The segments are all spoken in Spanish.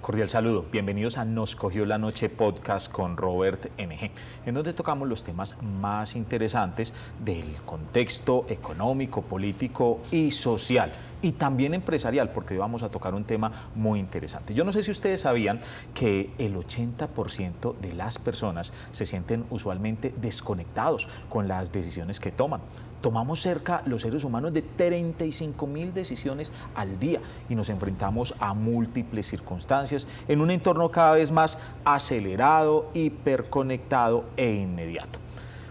Cordial saludo, bienvenidos a Nos Cogió la Noche podcast con Robert NG, en donde tocamos los temas más interesantes del contexto económico, político y social, y también empresarial, porque hoy vamos a tocar un tema muy interesante. Yo no sé si ustedes sabían que el 80% de las personas se sienten usualmente desconectados con las decisiones que toman. Tomamos cerca, los seres humanos, de 35.000 decisiones al día y nos enfrentamos a múltiples circunstancias en un entorno cada vez más acelerado, hiperconectado e inmediato.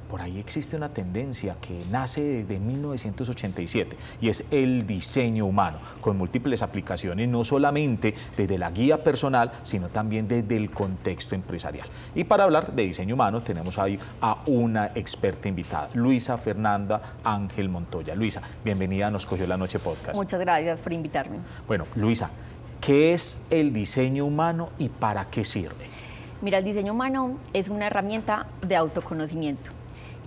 Por ahí existe una tendencia que nace desde 1987 y es el diseño humano, con múltiples aplicaciones, no solamente desde la guía personal, sino también desde el contexto empresarial. Y para hablar de diseño humano tenemos ahí a una experta invitada, Luisa Fernanda Ángel Montoya. Luisa, bienvenida a Nos Cogió la Noche podcast. Muchas gracias por invitarme. Bueno, Luisa, ¿qué es el diseño humano y para qué sirve? Mira, el diseño humano es una herramienta de autoconocimiento.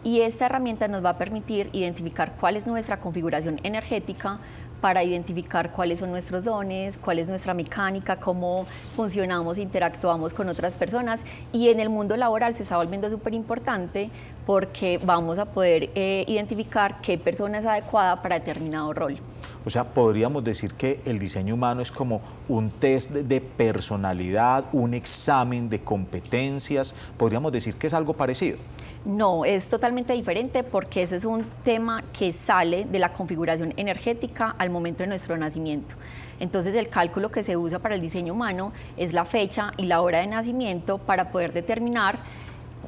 Y esta herramienta nos va a permitir identificar cuál es nuestra configuración energética para identificar cuáles son nuestros dones, cuál es nuestra mecánica, cómo funcionamos e interactuamos con otras personas. Y en el mundo laboral se está volviendo súper importante porque vamos a poder identificar qué persona es adecuada para determinado rol. O sea, podríamos decir que el diseño humano es como un test de personalidad, un examen de competencias. ¿Podríamos decir que es algo parecido? No, es totalmente diferente porque eso es un tema que sale de la configuración energética al momento de nuestro nacimiento. Entonces, el cálculo que se usa para el diseño humano es la fecha y la hora de nacimiento para poder determinar,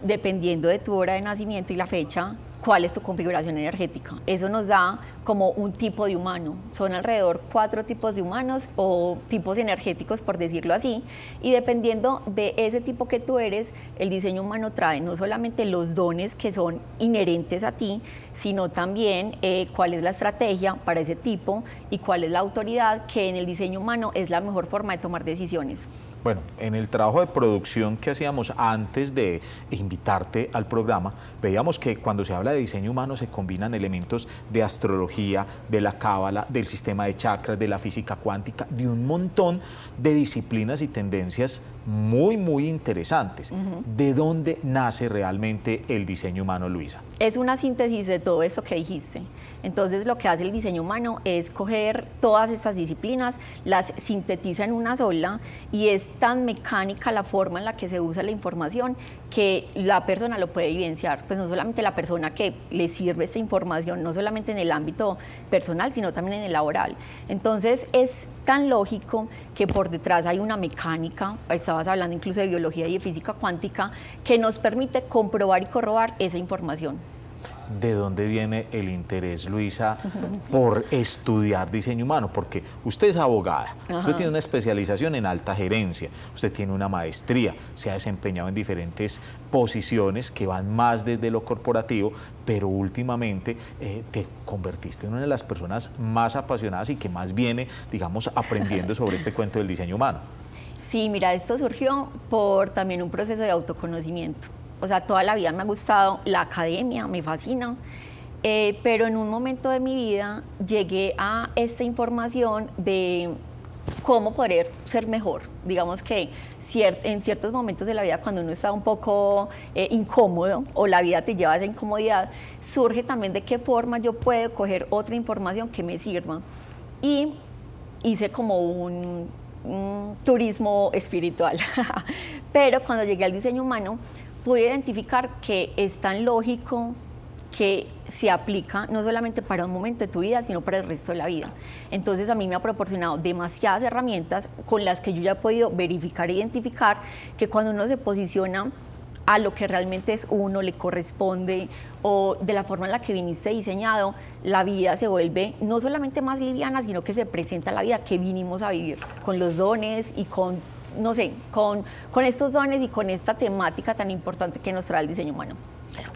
dependiendo de tu hora de nacimiento y la fecha, cuál es tu configuración energética. Eso nos da como un tipo de humano. Son alrededor 4 tipos de humanos o tipos energéticos, por decirlo así, y dependiendo de ese tipo que tú eres, el diseño humano trae no solamente los dones que son inherentes a ti, sino también cuál es la estrategia para ese tipo y cuál es la autoridad, que en el diseño humano es la mejor forma de tomar decisiones. Bueno, en el trabajo de producción que hacíamos antes de invitarte al programa, veíamos que cuando se habla de diseño humano se combinan elementos de astrología, de la cábala, del sistema de chakras, de la física cuántica, de un montón de disciplinas y tendencias muy interesantes. ¿De dónde nace realmente el diseño humano, Luisa? Es una síntesis de todo eso que dijiste. Entonces, lo que hace el diseño humano es coger todas estas disciplinas, las sintetiza en una sola, y es tan mecánica la forma en la que se usa la información que la persona lo puede evidenciar. Pues no solamente la persona que le sirve esta información, no solamente en el ámbito personal, sino también en el laboral. Entonces, es tan lógico que por detrás hay una mecánica, estabas hablando incluso de biología y de física cuántica, que nos permite comprobar y corroborar esa información. ¿De dónde viene el interés, Luisa, por estudiar diseño humano? Porque usted es abogada, usted tiene una especialización en alta gerencia, usted tiene una maestría, se ha desempeñado en diferentes posiciones que van más desde lo corporativo, pero últimamente te convertiste en una de las personas más apasionadas y que más viene, digamos, aprendiendo sobre este cuento del diseño humano. Sí, mira, esto surgió por también un proceso de autoconocimiento. O sea, toda la vida me ha gustado la academia, me fascina, pero en un momento de mi vida llegué a esta información de cómo poder ser mejor. Digamos que en ciertos momentos de la vida, cuando uno está un poco incómodo o la vida te lleva a esa incomodidad, surge también de qué forma yo puedo coger otra información que me sirva. Y hice como un turismo espiritual. Pero cuando llegué al diseño humano, pude identificar que es tan lógico que se aplica no solamente para un momento de tu vida, sino para el resto de la vida. Entonces, a mí me ha proporcionado demasiadas herramientas con las que yo ya he podido verificar e identificar que cuando uno se posiciona a lo que realmente es uno, le corresponde, o de la forma en la que viniste diseñado, la vida se vuelve no solamente más liviana, sino que se presenta la vida que vinimos a vivir, con los dones y con, no sé, con estos dones y con esta temática tan importante que nos trae el diseño humano.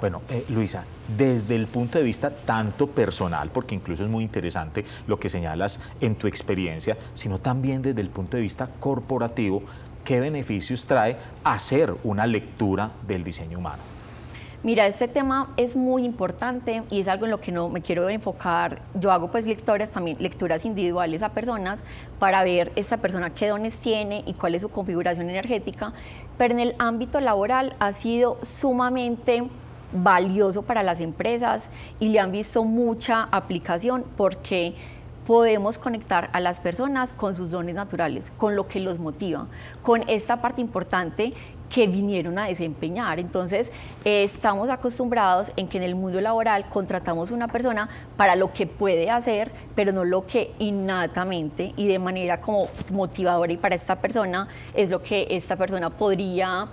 Bueno, Luisa, desde el punto de vista tanto personal, porque incluso es muy interesante lo que señalas en tu experiencia, sino también desde el punto de vista corporativo, ¿qué beneficios trae hacer una lectura del diseño humano? Mira, este tema es muy importante y es algo en lo que no me quiero enfocar. Yo hago pues lecturas, también lecturas individuales a personas para ver esta persona qué dones tiene y cuál es su configuración energética, pero en el ámbito laboral ha sido sumamente valioso para las empresas y le han visto mucha aplicación porque podemos conectar a las personas con sus dones naturales, con lo que los motiva, con esta parte importante que vinieron a desempeñar. Entonces, estamos acostumbrados en que en el mundo laboral contratamos una persona para lo que puede hacer, pero no lo que innatamente y de manera como motivadora y para esta persona es lo que esta persona podría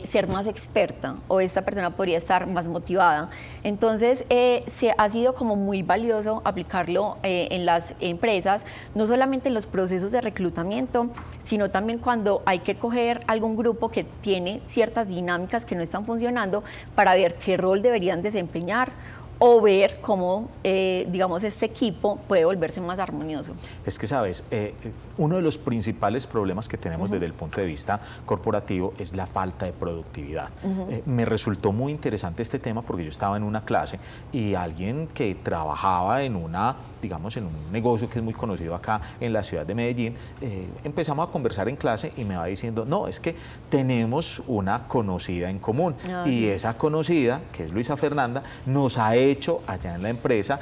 ser más experta o esta persona podría estar más motivada. Entonces, se ha sido como muy valioso aplicarlo en las empresas, no solamente en los procesos de reclutamiento, sino también cuando hay que coger algún grupo que tiene ciertas dinámicas que no están funcionando para ver qué rol deberían desempeñar o ver cómo, digamos, este equipo puede volverse más armonioso. Es que, sabes, uno de los principales problemas que tenemos desde el punto de vista corporativo es la falta de productividad. Me resultó muy interesante este tema porque yo estaba en una clase y alguien que trabajaba en una, digamos, en un negocio que es muy conocido acá en la ciudad de Medellín, empezamos a conversar en clase y me va diciendo, no, es que tenemos una conocida en común y esa conocida, que es Luisa Fernanda, nos ha hecho allá en la empresa,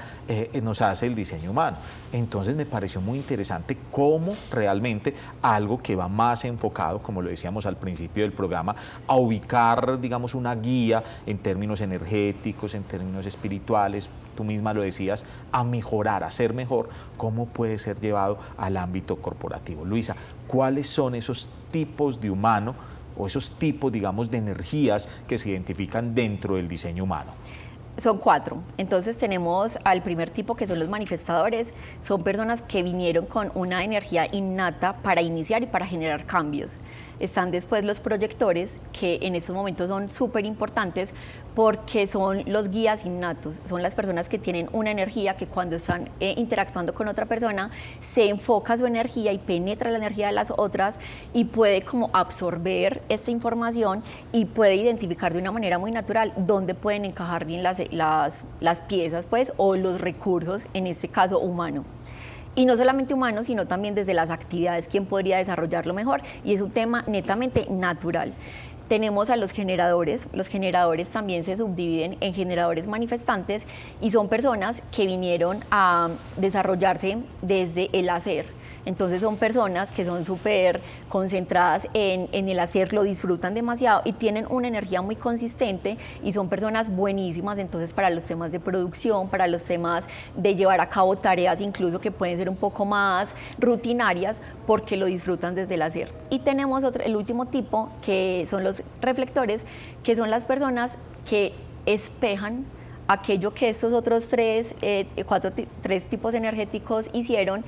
nos hace el diseño humano. Entonces me pareció muy interesante cómo realmente algo que va más enfocado, como lo decíamos al principio del programa, a ubicar, digamos, una guía en términos energéticos, en términos espirituales, tú misma lo decías, a mejorar, a ser mejor, cómo puede ser llevado al ámbito corporativo. Luisa, ¿cuáles son esos tipos de humano o esos tipos, digamos, de energías que se identifican dentro del diseño humano? Son 4. Entonces tenemos al primer tipo, que son los manifestadores. Son personas que vinieron con una energía innata para iniciar y para generar cambios. Están después los proyectores, que en estos momentos son súper importantes porque son los guías innatos. Son las personas que tienen una energía que cuando están interactuando con otra persona se enfoca su energía y penetra la energía de las otras y puede como absorber esta información y puede identificar de una manera muy natural dónde pueden encajar bien las piezas, pues, o los recursos, en este caso humano. Y no solamente humano, sino también desde las actividades, quién podría desarrollarlo mejor, y es un tema netamente natural. Tenemos a los generadores también se subdividen en generadores manifestantes y son personas que vinieron a desarrollarse desde el hacer. Entonces son personas que son súper concentradas en el hacer, lo disfrutan demasiado y tienen una energía muy consistente y son personas buenísimas entonces para los temas de producción, para los temas de llevar a cabo tareas incluso que pueden ser un poco más rutinarias porque lo disfrutan desde el hacer. Y tenemos el último tipo, que son los reflectores, que son las personas que espejan aquello que estos otros tres tipos energéticos hicieron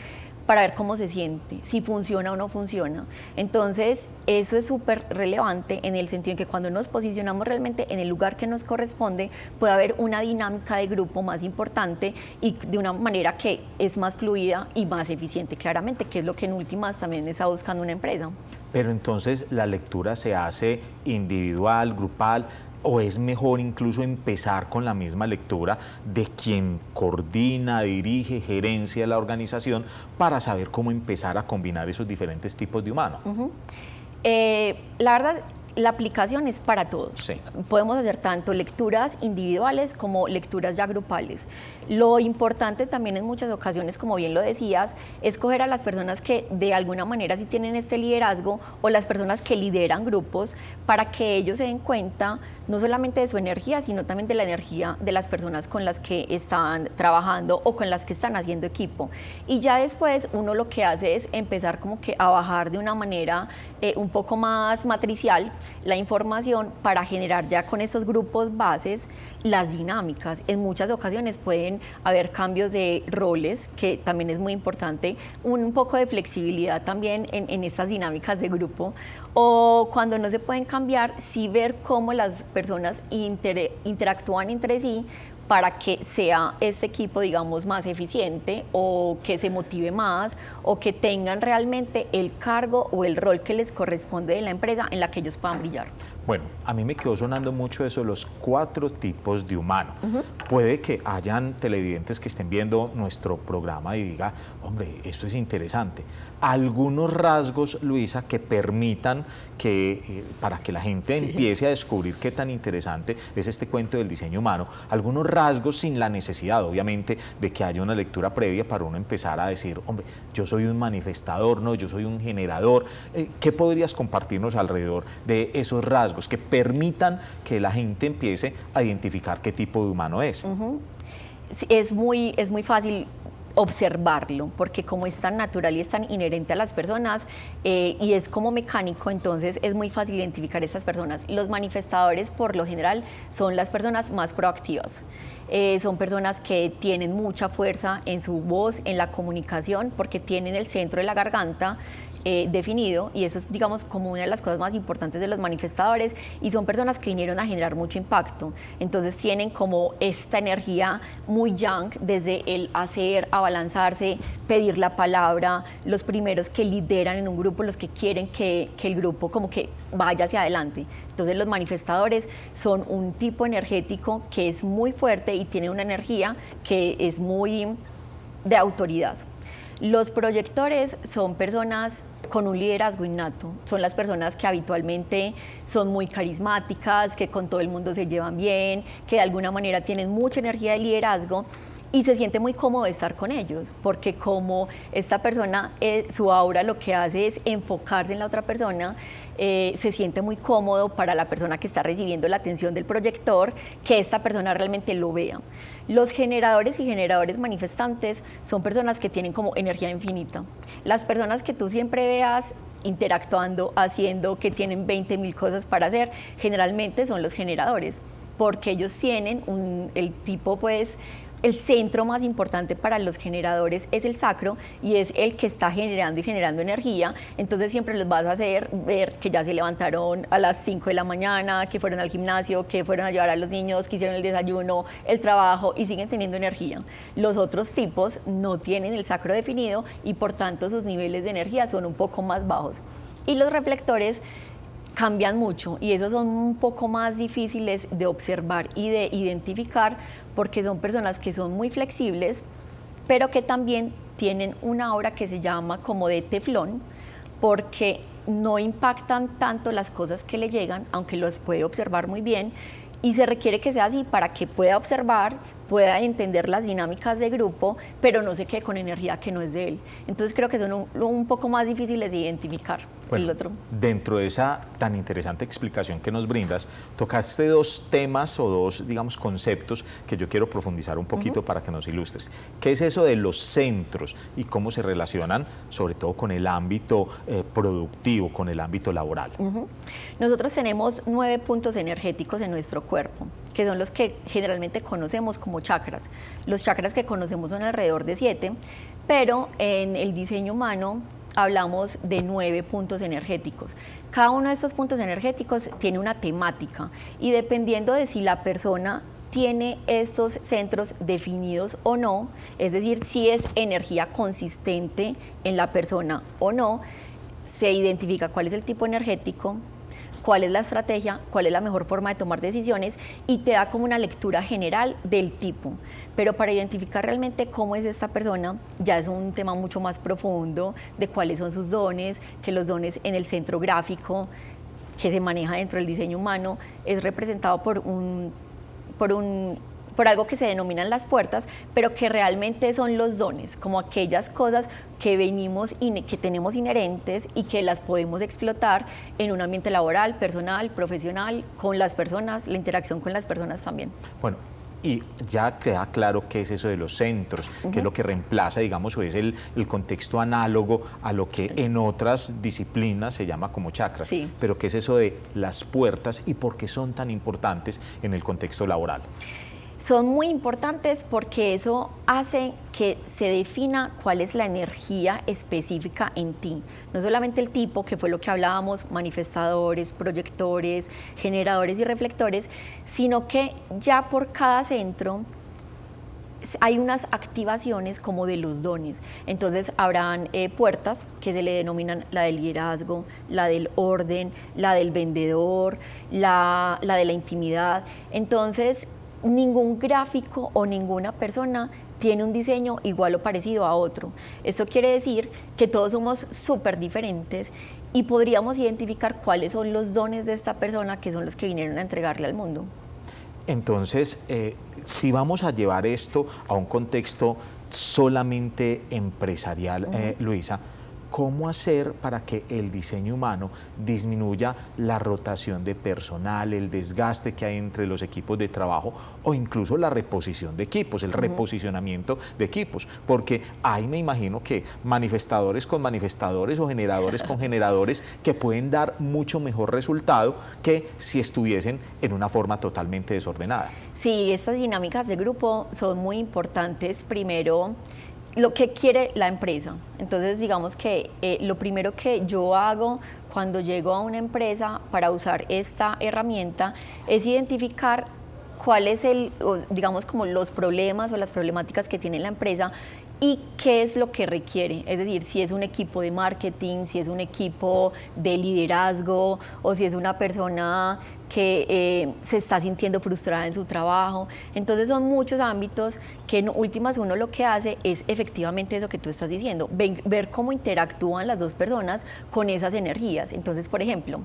para ver cómo se siente, si funciona o no funciona. Entonces, eso es súper relevante en el sentido en que cuando nos posicionamos realmente en el lugar que nos corresponde, puede haber una dinámica de grupo más importante y de una manera que es más fluida y más eficiente, claramente, que es lo que en últimas también está buscando una empresa. Pero entonces, ¿la lectura se hace individual, grupal, o es mejor incluso empezar con la misma lectura de quien coordina, dirige, gerencia la organización para saber cómo empezar a combinar esos diferentes tipos de humano? La verdad, la aplicación es para todos. Sí. Podemos hacer tanto lecturas individuales como lecturas ya grupales. Lo importante también en muchas ocasiones, como bien lo decías, es coger a las personas que de alguna manera sí tienen este liderazgo o las personas que lideran grupos para que ellos se den cuenta no solamente de su energía, sino también de la energía de las personas con las que están trabajando o con las que están haciendo equipo. Y ya después uno lo que hace es empezar como que a bajar de una manera un poco más matricial la información para generar ya con estos grupos bases las dinámicas. En muchas ocasiones pueden haber cambios de roles, que también es muy importante, un poco de flexibilidad también en estas dinámicas de grupo, o cuando no se pueden cambiar, sí ver cómo las personas interactúan entre sí para que sea este equipo, digamos, más eficiente o que se motive más o que tengan realmente el cargo o el rol que les corresponde de la empresa en la que ellos puedan brillar. Bueno, a mí me quedó sonando mucho eso, los 4 tipos de humano. Puede que hayan televidentes que estén viendo nuestro programa y diga, hombre, esto es interesante. Algunos rasgos, Luisa, que permitan que, para que la gente empiece a descubrir qué tan interesante es este cuento del diseño humano, algunos rasgos sin la necesidad, obviamente, de que haya una lectura previa para uno empezar a decir, hombre, yo soy un manifestador, no, yo soy un generador. ¿Qué podrías compartirnos alrededor de esos rasgos que permitan que la gente empiece a identificar qué tipo de humano es? Sí, es muy fácil observarlo, porque como es tan natural y es tan inherente a las personas y es como mecánico, entonces es muy fácil identificar a estas personas. Los manifestadores, por lo general, son las personas más proactivas. Son personas que tienen mucha fuerza en su voz, en la comunicación, porque tienen el centro de la garganta definido, y eso es, digamos, como una de las cosas más importantes de los manifestadores, y son personas que vinieron a generar mucho impacto. Entonces tienen como esta energía muy yang, desde el hacer, abalanzarse, pedir la palabra, los primeros que lideran en un grupo, los que quieren que el grupo como que vaya hacia adelante. Entonces los manifestadores son un tipo energético que es muy fuerte y tiene una energía que es muy de autoridad. Los proyectores son personas con un liderazgo innato, son las personas que habitualmente son muy carismáticas, que con todo el mundo se llevan bien, que de alguna manera tienen mucha energía de liderazgo y se siente muy cómodo de estar con ellos, porque como esta persona, su aura lo que hace es enfocarse en la otra persona, se siente muy cómodo para la persona que está recibiendo la atención del proyector, que esta persona realmente lo vea. Los generadores y generadores manifestantes son personas que tienen como energía infinita. Las personas que tú siempre veas interactuando, haciendo, que tienen 20.000 cosas para hacer, generalmente son los generadores, porque ellos tienen el tipo, pues, el centro más importante para los generadores es el sacro y es el que está generando y generando energía. Entonces siempre los vas a hacer ver que ya se levantaron a las 5 de la mañana, que fueron al gimnasio, que fueron a llevar a los niños, que hicieron el desayuno, el trabajo y siguen teniendo energía. Los otros tipos no tienen el sacro definido y por tanto sus niveles de energía son un poco más bajos. Y los reflectores cambian mucho y esos son un poco más difíciles de observar y de identificar, porque son personas que son muy flexibles, pero que también tienen una aura que se llama como de teflón, porque no impactan tanto las cosas que le llegan, aunque los puede observar muy bien, y se requiere que sea así para que pueda observar, pueda entender las dinámicas de grupo, pero no se quede con energía que no es de él. Entonces creo que son un poco más difíciles de identificar. Bueno, el otro. Dentro de esa tan interesante explicación que nos brindas, tocaste 2 temas o 2, digamos, conceptos que yo quiero profundizar un poquito para que nos ilustres. ¿Qué es eso de los centros y cómo se relacionan, sobre todo con el ámbito productivo, con el ámbito laboral? Nosotros tenemos 9 puntos energéticos en nuestro cuerpo, que son los que generalmente conocemos como chakras. Los chakras que conocemos son alrededor de 7, pero en el diseño humano hablamos de 9 puntos energéticos. Cada uno de estos puntos energéticos tiene una temática y dependiendo de si la persona tiene estos centros definidos o no, es decir, si es energía consistente en la persona o no, se identifica cuál es el tipo energético, cuál es la estrategia, cuál es la mejor forma de tomar decisiones y te da como una lectura general del tipo. Pero para identificar realmente cómo es esta persona ya es un tema mucho más profundo de cuáles son sus dones, que los dones en el centro gráfico que se maneja dentro del diseño humano es representado por algo que se denominan las puertas, pero que realmente son los dones, como aquellas cosas que venimos y que tenemos inherentes y que las podemos explotar en un ambiente laboral, personal, profesional, con las personas, la interacción con las personas también. Bueno, y ya queda claro qué es eso de los centros, qué es lo que reemplaza, digamos, o es el contexto análogo a lo que en otras disciplinas se llama como chakras. Sí. Pero qué es eso de las puertas y por qué son tan importantes en el contexto laboral. Son muy importantes porque eso hace que se defina cuál es la energía específica en ti. No solamente el tipo, que fue lo que hablábamos, manifestadores, proyectores, generadores y reflectores, sino que ya por cada centro hay unas activaciones como de los dones. Entonces habrán puertas que se le denominan la del liderazgo, la del orden, la del vendedor, la de la intimidad. Entonces ningún gráfico o ninguna persona tiene un diseño igual o parecido a otro. Esto quiere decir que todos somos súper diferentes y podríamos identificar cuáles son los dones de esta persona, que son los que vinieron a entregarle al mundo. Entonces, si vamos a llevar esto a un contexto solamente empresarial, Luisa, ¿cómo hacer para que el diseño humano disminuya la rotación de personal, el desgaste que hay entre los equipos de trabajo o incluso la reposición de equipos, el reposicionamiento de equipos? Porque hay, me imagino que manifestadores con manifestadores o generadores con generadores que pueden dar mucho mejor resultado que si estuviesen en una forma totalmente desordenada. Sí, estas dinámicas de grupo son muy importantes. Primero, lo que quiere la empresa. Entonces, digamos que lo primero que yo hago cuando llego a una empresa para usar esta herramienta es identificar cuál es digamos, como los problemas o las problemáticas que tiene la empresa y qué es lo que requiere. Es decir, si es un equipo de marketing, si es un equipo de liderazgo o si es una persona que se está sintiendo frustrada en su trabajo. Entonces son muchos ámbitos que en últimas uno lo que hace es efectivamente eso que tú estás diciendo, ver cómo interactúan las dos personas con esas energías. Entonces, por ejemplo,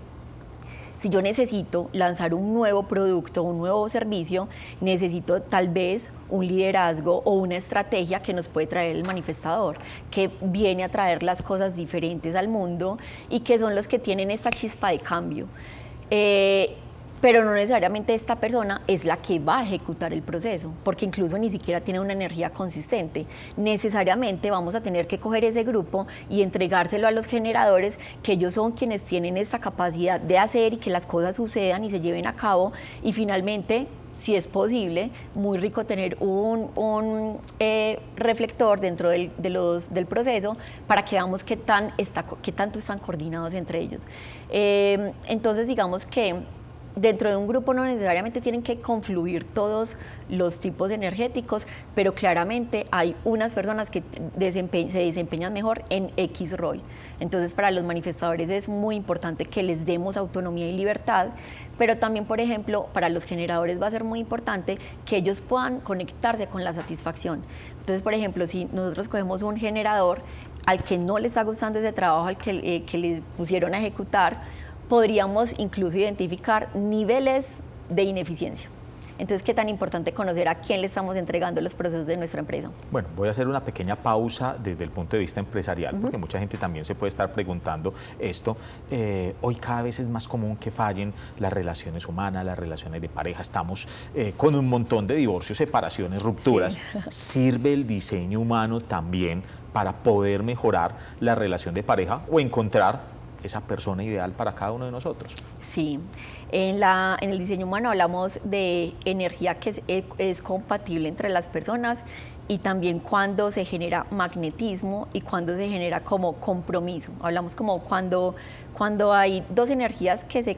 si yo necesito lanzar un nuevo producto, un nuevo servicio, necesito tal vez un liderazgo o una estrategia que nos puede traer el manifestador, que viene a traer las cosas diferentes al mundo y que son los que tienen esta chispa de cambio. Pero no necesariamente esta persona es la que va a ejecutar el proceso, porque incluso ni siquiera tiene una energía consistente. Necesariamente vamos a tener que coger ese grupo y entregárselo a los generadores, que ellos son quienes tienen esa capacidad de hacer y que las cosas sucedan y se lleven a cabo. Y finalmente, si es posible, muy rico tener un reflector dentro del proceso para que veamos qué tanto están coordinados entre ellos. Entonces, digamos que dentro de un grupo no necesariamente tienen que confluir todos los tipos energéticos, pero claramente hay unas personas que se desempeñan mejor en X rol. Entonces, para los manifestadores es muy importante que les demos autonomía y libertad, pero también, por ejemplo, para los generadores va a ser muy importante que ellos puedan conectarse con la satisfacción. Entonces, por ejemplo, si nosotros cogemos un generador al que no le está gustando ese trabajo al que les pusieron a ejecutar, podríamos incluso identificar niveles de ineficiencia. Entonces, ¿qué tan importante conocer a quién le estamos entregando los procesos de nuestra empresa? Bueno, voy a hacer una pequeña pausa desde el punto de vista empresarial, porque mucha gente también se puede estar preguntando esto. Hoy cada vez es más común que fallen las relaciones humanas, las relaciones de pareja. Estamos con un montón de divorcios, separaciones, rupturas. Sí. ¿Sirve el diseño humano también para poder mejorar la relación de pareja o encontrar esa persona ideal para cada uno de nosotros? Sí, en el diseño humano hablamos de energía que es compatible entre las personas y también cuando se genera magnetismo y cuando se genera como compromiso. Hablamos como cuando hay dos energías que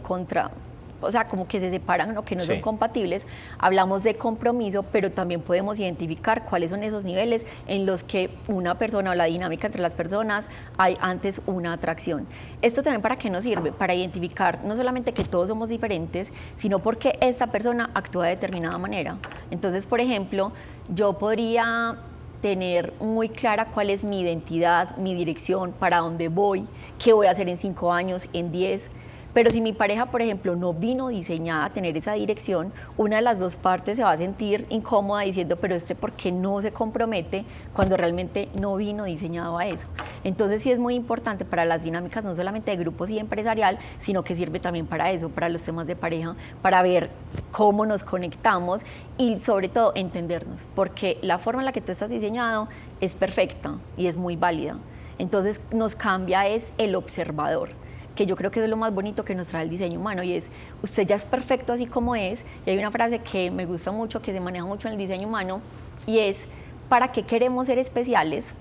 como que se separan o que no son compatibles, hablamos de compromiso, pero también podemos identificar cuáles son esos niveles en los que una persona o la dinámica entre las personas hay antes una atracción. Esto también, ¿para qué nos sirve? Para identificar no solamente que todos somos diferentes, sino porque esta persona actúa de determinada manera. Entonces, por ejemplo, yo podría tener muy clara cuál es mi identidad, mi dirección, para dónde voy, qué voy a hacer en 5 años, en 10. Pero si mi pareja, por ejemplo, no vino diseñada a tener esa dirección, una de las dos partes se va a sentir incómoda diciendo, pero ¿por qué no se compromete cuando realmente no vino diseñado a eso? Entonces sí es muy importante para las dinámicas, no solamente de grupos y empresarial, sino que sirve también para eso, para los temas de pareja, para ver cómo nos conectamos y sobre todo entendernos, porque la forma en la que tú estás diseñado es perfecta y es muy válida. Entonces nos cambia es el observador, que yo creo que es lo más bonito que nos trae el diseño humano, y es, usted ya es perfecto así como es. Y hay una frase que me gusta mucho, que se maneja mucho en el diseño humano, y es, ¿para qué queremos ser especiales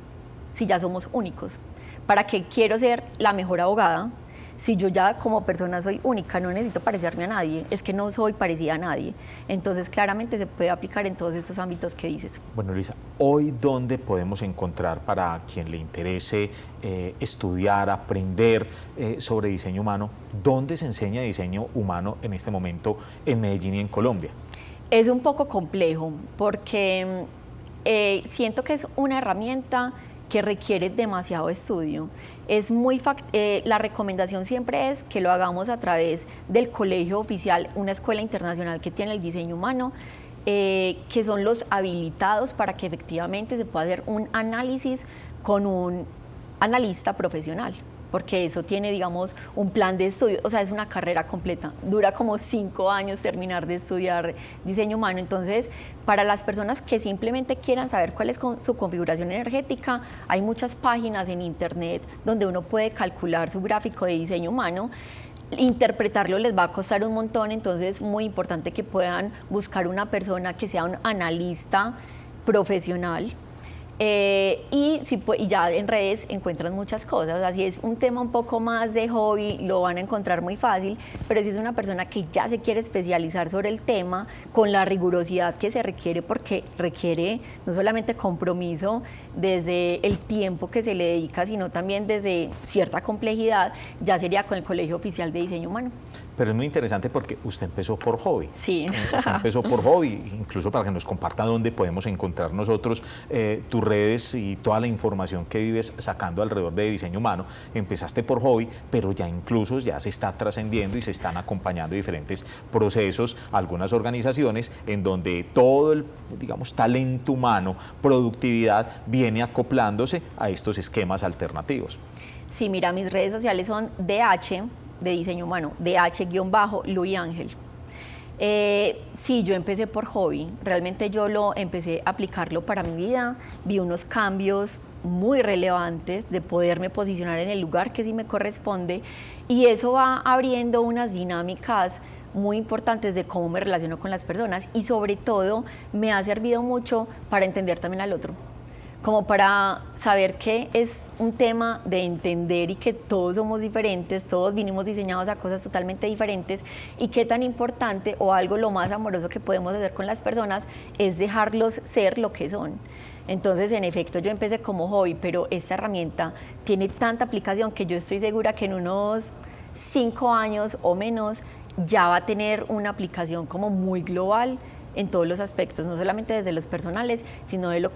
si ya somos únicos? ¿Para qué quiero ser la mejor abogada si yo ya como persona soy única, no necesito parecerme a nadie, es que no soy parecida a nadie. Entonces claramente se puede aplicar en todos estos ámbitos que dices. Bueno, Luisa, hoy ¿dónde podemos encontrar para quien le interese estudiar, aprender sobre diseño humano? ¿Dónde se enseña diseño humano en este momento en Medellín y en Colombia? Es un poco complejo porque siento que es una herramienta que requiere demasiado estudio. La recomendación siempre es que lo hagamos a través del colegio oficial, una escuela internacional que tiene el diseño humano, que son los habilitados para que efectivamente se pueda hacer un análisis con un analista profesional, porque eso tiene, digamos, un plan de estudio, o sea, es una carrera completa, dura como 5 años terminar de estudiar diseño humano. Entonces, para las personas que simplemente quieran saber cuál es su configuración energética, hay muchas páginas en internet donde uno puede calcular su gráfico de diseño humano. Interpretarlo les va a costar un montón, entonces es muy importante que puedan buscar una persona que sea un analista profesional. Y ya en redes encuentran muchas cosas, así es un tema un poco más de hobby, lo van a encontrar muy fácil, pero si es una persona que ya se quiere especializar sobre el tema con la rigurosidad que se requiere, porque requiere no solamente compromiso desde el tiempo que se le dedica, sino también desde cierta complejidad, ya sería con el Colegio Oficial de Diseño Humano. Pero es muy interesante porque usted empezó por hobby. Sí. Usted empezó por hobby, incluso para que nos comparta dónde podemos encontrar nosotros tus redes y toda la información que vives sacando alrededor de diseño humano. Empezaste por hobby, pero ya incluso ya se está trascendiendo y se están acompañando diferentes procesos, algunas organizaciones en donde todo el, digamos, talento humano, productividad, viene acoplándose a estos esquemas alternativos. Sí, mira, mis redes sociales son DH, de diseño humano, DH-Luis Ángel. Sí, yo empecé por hobby, realmente yo empecé a aplicarlo para mi vida, vi unos cambios muy relevantes de poderme posicionar en el lugar que sí me corresponde, y eso va abriendo unas dinámicas muy importantes de cómo me relaciono con las personas, y sobre todo me ha servido mucho para entender también al otro, como para saber que es un tema de entender y que todos somos diferentes, todos vinimos diseñados a cosas totalmente diferentes, y qué tan importante o algo lo más amoroso que podemos hacer con las personas es dejarlos ser lo que son. Entonces, en efecto, yo empecé como hobby, pero esta herramienta tiene tanta aplicación que yo estoy segura que en unos 5 años o menos ya va a tener una aplicación como muy global en todos los aspectos, no solamente desde los personales, sino de lo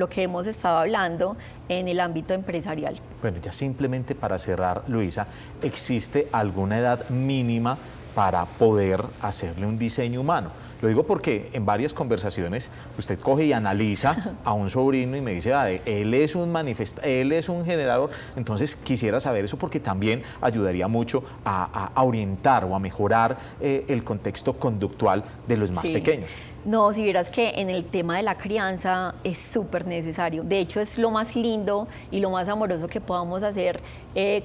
que hemos estado hablando en el ámbito empresarial. Bueno, ya simplemente para cerrar, Luisa, ¿existe alguna edad mínima para poder hacerle un diseño humano? Lo digo porque en varias conversaciones usted coge y analiza a un sobrino y me dice, él es un generador. Entonces quisiera saber eso porque también ayudaría mucho a orientar o a mejorar el contexto conductual de los más pequeños. No, si vieras que en el tema de la crianza es súper necesario. De hecho, es lo más lindo y lo más amoroso que podamos hacer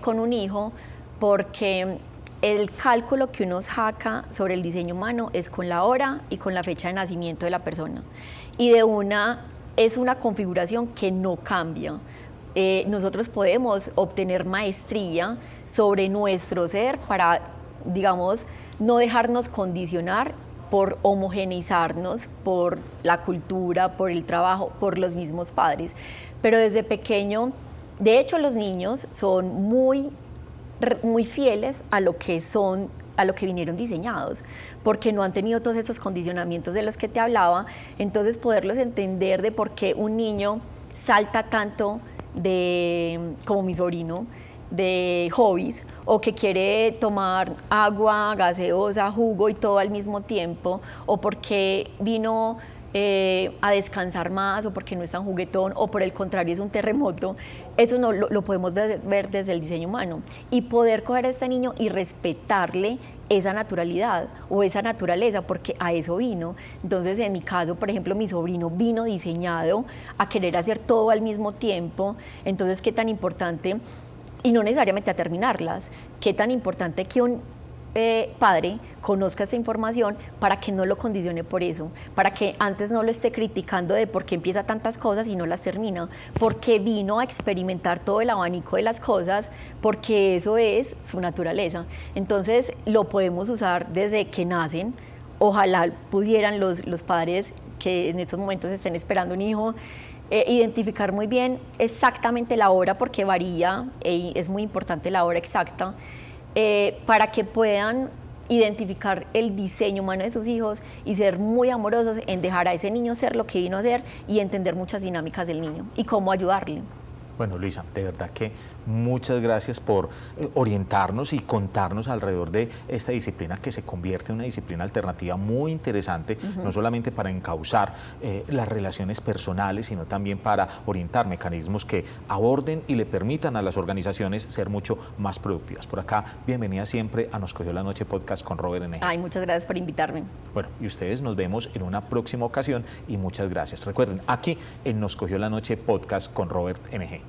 con un hijo, porque el cálculo que uno saca sobre el diseño humano es con la hora y con la fecha de nacimiento de la persona. Y es una configuración que no cambia. Nosotros podemos obtener maestría sobre nuestro ser para, digamos, no dejarnos condicionar por homogeneizarnos, por la cultura, por el trabajo, por los mismos padres. Pero desde pequeño, de hecho, los niños son muy fieles a lo que vinieron diseñados, porque no han tenido todos esos condicionamientos de los que te hablaba. Entonces, poderlos entender de por qué un niño salta tanto como mi sobrino, de hobbies, o que quiere tomar agua, gaseosa, jugo y todo al mismo tiempo, o porque vino a descansar más, o porque no es tan juguetón, o por el contrario es un terremoto. Eso no lo podemos ver desde el diseño humano, y poder coger a este niño y respetarle esa naturalidad o esa naturaleza, porque a eso vino. Entonces, en mi caso, por ejemplo, mi sobrino vino diseñado a querer hacer todo al mismo tiempo. Entonces, qué tan importante, y no necesariamente a terminarlas, qué tan importante que un padre conozca esta información para que no lo condicione por eso, para que antes no lo esté criticando de por qué empieza tantas cosas y no las termina, porque vino a experimentar todo el abanico de las cosas, porque eso es su naturaleza. Entonces lo podemos usar desde que nacen. Ojalá pudieran los padres que en estos momentos estén esperando un hijo identificar muy bien exactamente la hora, porque varía, es muy importante la hora exacta, para que puedan identificar el diseño humano de sus hijos y ser muy amorosos en dejar a ese niño ser lo que vino a ser y entender muchas dinámicas del niño y cómo ayudarle. Bueno, Luisa, de verdad que muchas gracias por orientarnos y contarnos alrededor de esta disciplina que se convierte en una disciplina alternativa muy interesante, no solamente para encauzar las relaciones personales, sino también para orientar mecanismos que aborden y le permitan a las organizaciones ser mucho más productivas. Por acá, bienvenida siempre a Nos Cogió la Noche Podcast con Robert NG. Ay, muchas gracias por invitarme. Bueno, y ustedes nos vemos en una próxima ocasión y muchas gracias. Recuerden, aquí en Nos Cogió la Noche Podcast con Robert NG.